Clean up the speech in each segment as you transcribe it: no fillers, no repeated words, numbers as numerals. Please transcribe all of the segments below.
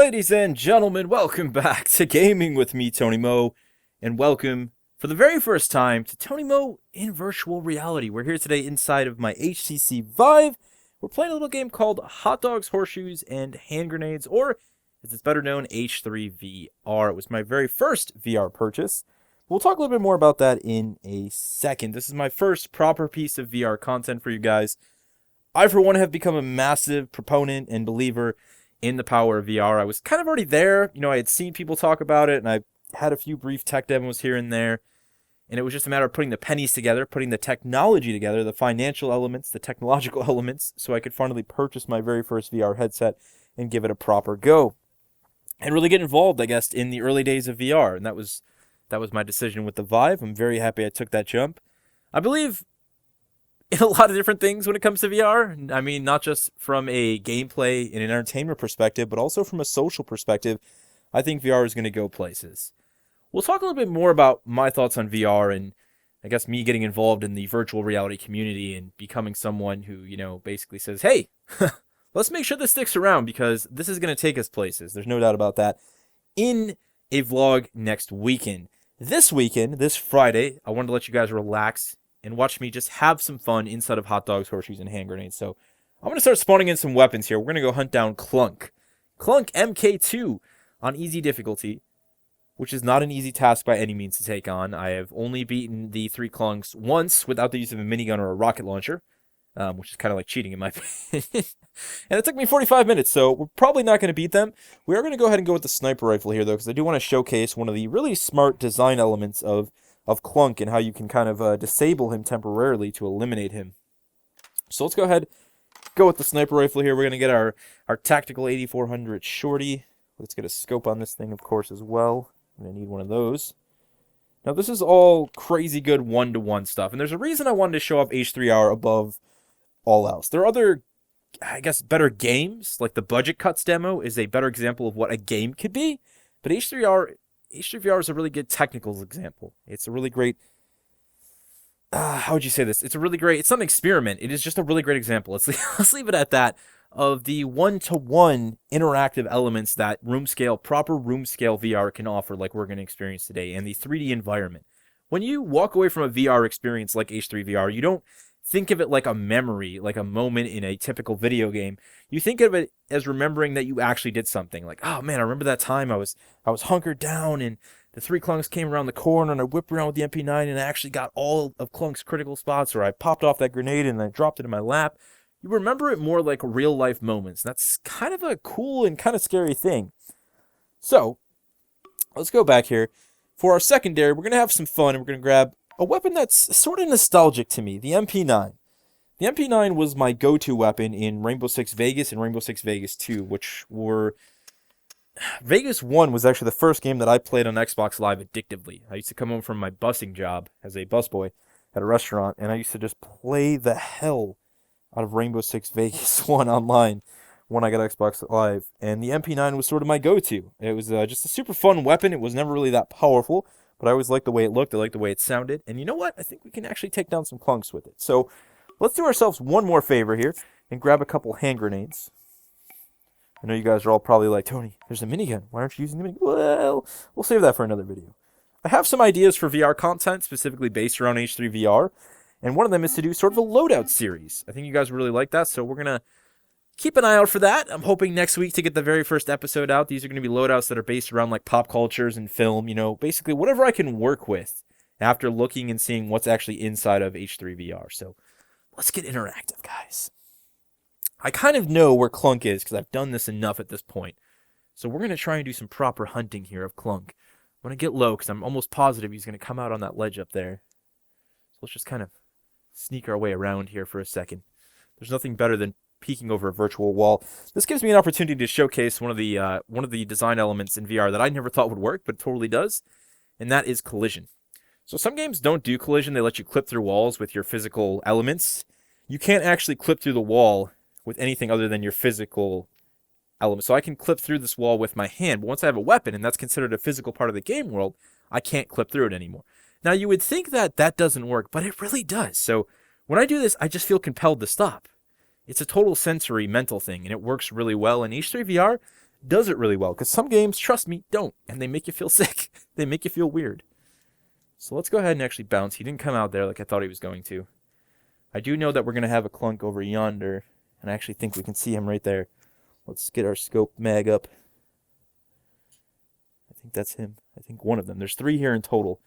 Ladies and gentlemen, welcome back to Gaming with me, Tony Mo, and welcome for the very first time to Tony Mo in virtual reality. We're here today inside of my HTC Vive. We're playing a little game called Hotdogs, Horseshoes, and Handgrenades, or as it's better known, H3VR. It was my very first VR purchase. We'll talk a little bit more about that in a second. This is my first proper piece of VR content for you guys. I, for one, have become a massive proponent and believer in the power of VR. I was kind of already there. I had seen people talk about it, and I had a few brief tech demos here and there. And it was just a matter of putting the pennies together, putting the technology together, the financial elements, the technological elements, so I could finally purchase my very first VR headset and give it a proper go. And really get involved, I guess, in the early days of VR. And that was my decision with the Vive. I'm very happy I took that jump. I believe in a lot of different things when it comes to VR. I mean, not just from a gameplay and an entertainment perspective, but also from a social perspective. I think VR is going to go places. We'll talk a little bit more about my thoughts on VR and I guess me getting involved in the virtual reality community and becoming someone who, basically says, hey, let's make sure this sticks around because this is going to take us places. There's no doubt about that. In a vlog next weekend. This weekend, this Friday, I wanted to let you guys relax and watch me just have some fun inside of Hotdogs, Horseshoes, and Handgrenades. So I'm going to start spawning in some weapons here. We're going to go hunt down Clunk. Clunk MK2 on easy difficulty, which is not an easy task by any means to take on. I have only beaten the 3 Clunks once without the use of a minigun or a rocket launcher, which is kind of like cheating in my opinion. And it took me 45 minutes, so we're probably not going to beat them. We are going to go ahead and go with the sniper rifle here, though, because I do want to showcase one of the really smart design elements of Clunk and how you can kind of disable him temporarily to eliminate him. So let's go ahead, go with the sniper rifle here. We're going to get our tactical 8400 shorty. Let's get a scope on this thing, of course, as well. I'm going to need one of those. Now, this is all crazy good one-to-one stuff, and there's a reason I wanted to show off H3R above all else. There are other, I guess, better games, like the Budget Cuts demo is a better example of what a game could be, but H3VR is a really good technical example. It's a really great, how would you say this? It's not an experiment. It is just a really great example. Let's leave it at that, of the one-to-one interactive elements that proper room scale VR can offer, like we're going to experience today, and the 3D environment. When you walk away from a VR experience like H3VR, you don't think of it like a memory, like a moment in a typical video game. You think of it as remembering that you actually did something. Like, oh man, I remember that time I was hunkered down and the 3 Clunks came around the corner and I whipped around with the MP9 and I actually got all of Clunk's critical spots, or I popped off that grenade and I dropped it in my lap. You remember it more like real life moments. That's kind of a cool and kind of scary thing. So, let's go back here. For our secondary, we're going to have some fun and we're going to grab a weapon that's sort of nostalgic to me, the MP9. The MP9 was my go-to weapon in Rainbow Six Vegas and Rainbow Six Vegas 2, which were... Vegas 1 was actually the first game that I played on Xbox Live addictively. I used to come home from my busing job as a busboy at a restaurant, and I used to just play the hell out of Rainbow Six Vegas 1 online when I got Xbox Live. And the MP9 was sort of my go-to. It was just a super fun weapon. It was never really that powerful, but I always liked the way it looked. I liked the way it sounded. And you know what? I think we can actually take down some Clunks with it. So let's do ourselves one more favor here and grab a couple hand grenades. I know you guys are all probably like, Tony, there's a minigun. Why aren't you using the minigun? Well, we'll save that for another video. I have some ideas for VR content, specifically based around H3VR. And one of them is to do sort of a loadout series. I think you guys really like that, so we're going to keep an eye out for that. I'm hoping next week to get the very first episode out. These are going to be loadouts that are based around like pop cultures and film, basically whatever I can work with after looking and seeing what's actually inside of H3VR. So let's get interactive, guys. I kind of know where Clunk is because I've done this enough at this point. So we're going to try and do some proper hunting here of Clunk. I'm going to get low because I'm almost positive he's going to come out on that ledge up there. So let's just kind of sneak our way around here for a second. There's nothing better than peeking over a virtual wall. This gives me an opportunity to showcase one of the design elements in VR that I never thought would work, but it totally does, and that is collision. So some games don't do collision. They let you clip through walls with your physical elements. You can't actually clip through the wall with anything other than your physical element. So I can clip through this wall with my hand, but once I have a weapon, and that's considered a physical part of the game world, I can't clip through it anymore. Now, you would think that that doesn't work, but it really does. So when I do this, I just feel compelled to stop. It's a total sensory mental thing, and it works really well. In H3VR, does it really well. Because some games, trust me, don't. And they make you feel sick. They make you feel weird. So let's go ahead and actually bounce. He didn't come out there like I thought he was going to. I do know that we're going to have a clunk over yonder. And I actually think we can see him right there. Let's get our scope mag up. I think that's him. I think one of them. There's 3 here in total.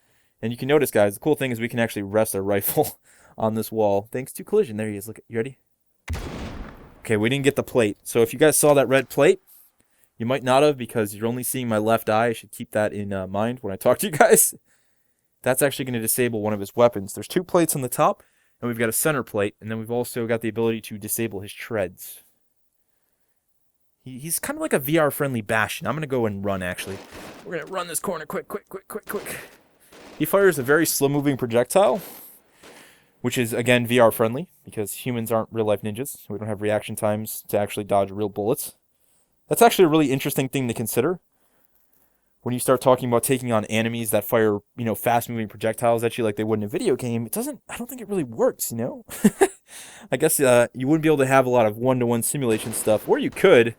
And you can notice, guys, the cool thing is we can actually rest our rifle on this wall. Thanks to collision. There he is. Look, you ready? Okay, we didn't get the plate. So if you guys saw that red plate, you might not have because you're only seeing my left eye. I should keep that in mind when I talk to you guys. That's actually going to disable one of his weapons. There's 2 plates on the top, and we've got a center plate, and then we've also got the ability to disable his treads. He's kind of like a VR-friendly Bastion. I'm going to go and run, actually. We're going to run this corner quick. He fires a very slow-moving projectile, which is, again, VR-friendly, because humans aren't real-life ninjas. We don't have reaction times to actually dodge real bullets. That's actually a really interesting thing to consider. When you start talking about taking on enemies that fire, fast-moving projectiles at you like they would in a video game, I don't think it really works, I guess you wouldn't be able to have a lot of one-to-one simulation stuff, or you could,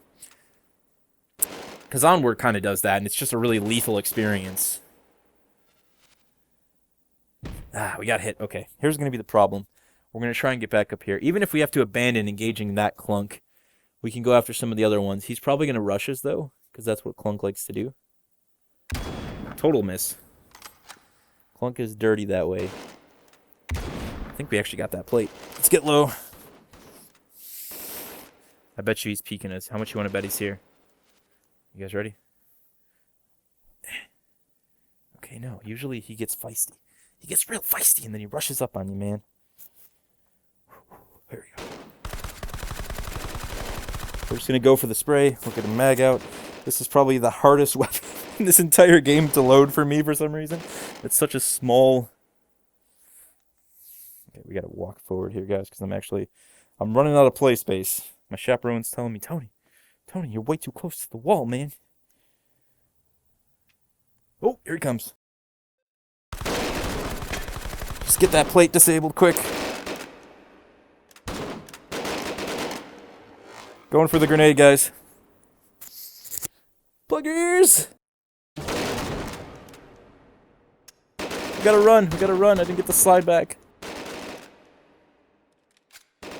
because Onward kind of does that, and it's just a really lethal experience. We got hit. Okay, here's going to be the problem. We're going to try and get back up here. Even if we have to abandon engaging that Clunk, we can go after some of the other ones. He's probably going to rush us, though, because that's what Clunk likes to do. Total miss. Clunk is dirty that way. I think we actually got that plate. Let's get low. I bet you he's peeking us. How much you want to bet he's here? You guys ready? Okay, no. Usually he gets feisty. He gets real feisty, and then he rushes up on you, man. There we go. We're just going to go for the spray. We'll get a mag out. This is probably the hardest weapon in this entire game to load for me for some reason. It's such a small... Okay, we got to walk forward here, guys, because I'm running out of play space. My chaperone's telling me, Tony, you're way too close to the wall, man. Oh, here he comes. Just get that plate disabled quick. Going for the grenade, guys. Plug your ears! We gotta run. I didn't get the slide back.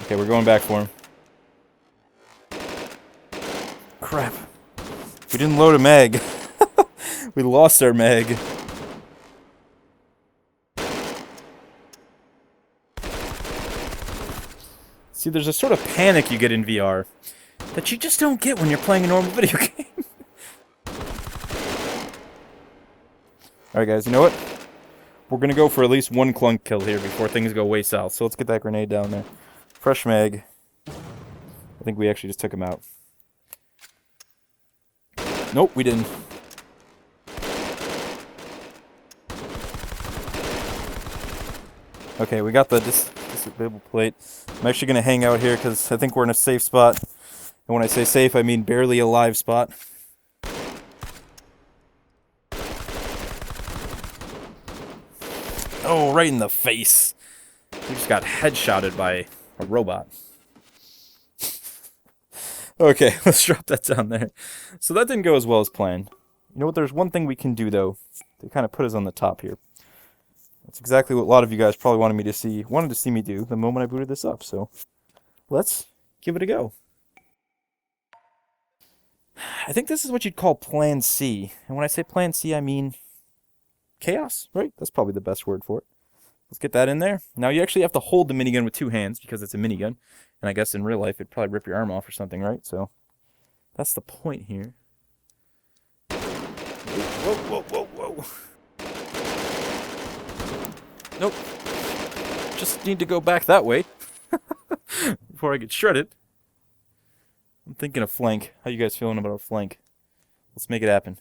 Okay, we're going back for him. Crap. We didn't load a mag. We lost our mag. See, there's a sort of panic you get in VR that you just don't get when you're playing a normal video game. Alright guys, you know what? We're gonna go for at least one Clunk kill here before things go way south. So let's get that grenade down there. Fresh mag. I think we actually just took him out. Nope, we didn't. Okay, we got the disable plate. I'm actually going to hang out here because I think we're in a safe spot. And when I say safe, I mean barely a live spot. Oh, right in the face. We just got headshotted by a robot. Okay, let's drop that down there. So that didn't go as well as planned. You know what, there's one thing we can do, though, to kind of put us on the top here. That's exactly what a lot of you guys probably wanted to see me do the moment I booted this up, so let's give it a go. I think this is what you'd call Plan C. And when I say Plan C, I mean chaos, right? That's probably the best word for it. Let's get that in there. Now you actually have to hold the minigun with 2 hands because it's a minigun. And I guess in real life it'd probably rip your arm off or something, right? So that's the point here. Whoa. Nope. Just need to go back that way before I get shredded. I'm thinking of flank. How you guys feeling about a flank? Let's make it happen.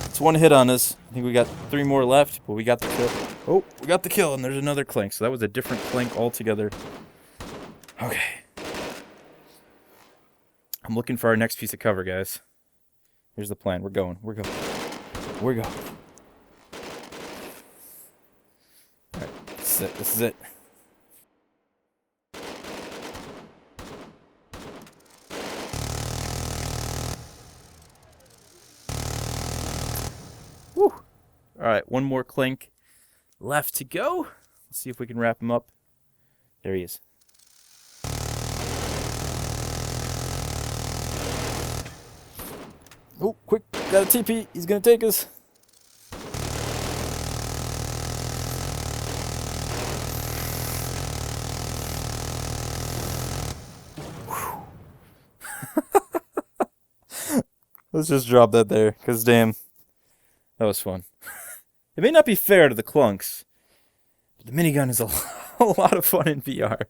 It's one hit on us. I think we got 3 more left, but we got the kill. Oh, we got the kill, and there's another clank. So that was a different clank altogether. Okay. I'm looking for our next piece of cover, guys. Here's the plan. We're going. Alright, this is it. All right, one more clink left to go. Let's see if we can wrap him up. There he is. Oh, quick, got a TP. He's going to take us. Let's just drop that there, because damn, that was fun. It may not be fair to the clunks, but the minigun is a lot of fun in VR.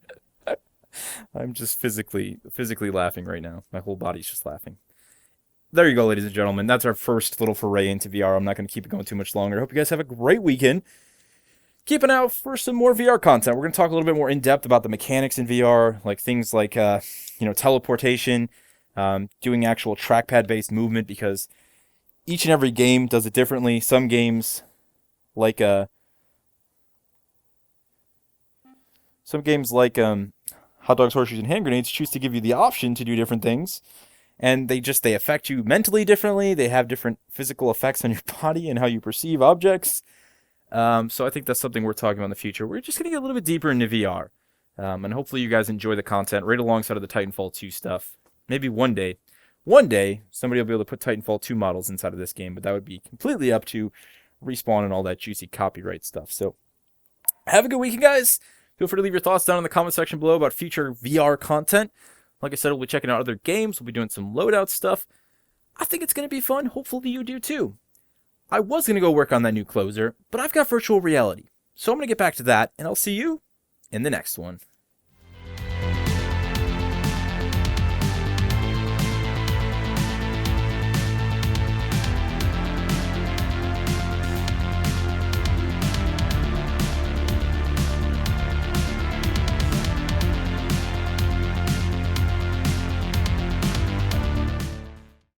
I'm just physically laughing right now. My whole body's just laughing. There you go, ladies and gentlemen. That's our first little foray into VR. I'm not going to keep it going too much longer. I hope you guys have a great weekend. Keep an eye out for some more VR content. We're going to talk a little bit more in depth about the mechanics in VR, like things like teleportation, doing actual trackpad-based movement, because each and every game does it differently. Some games, like Hotdogs, Horseshoes, and Handgrenades, choose to give you the option to do different things, and they affect you mentally differently. They have different physical effects on your body and how you perceive objects. So I think that's something we're talking about in the future. We're just going to get a little bit deeper into VR, and hopefully you guys enjoy the content right alongside of the Titanfall 2 stuff. Maybe one day, somebody will be able to put Titanfall 2 models inside of this game, but that would be completely up to Respawn and all that juicy copyright stuff. So, have a good weekend, guys. Feel free to leave your thoughts down in the comment section below about future VR content. Like I said, we'll be checking out other games. We'll be doing some loadout stuff. I think it's going to be fun. Hopefully you do too. I was going to go work on that new closer, but I've got virtual reality. So I'm going to get back to that, and I'll see you in the next one.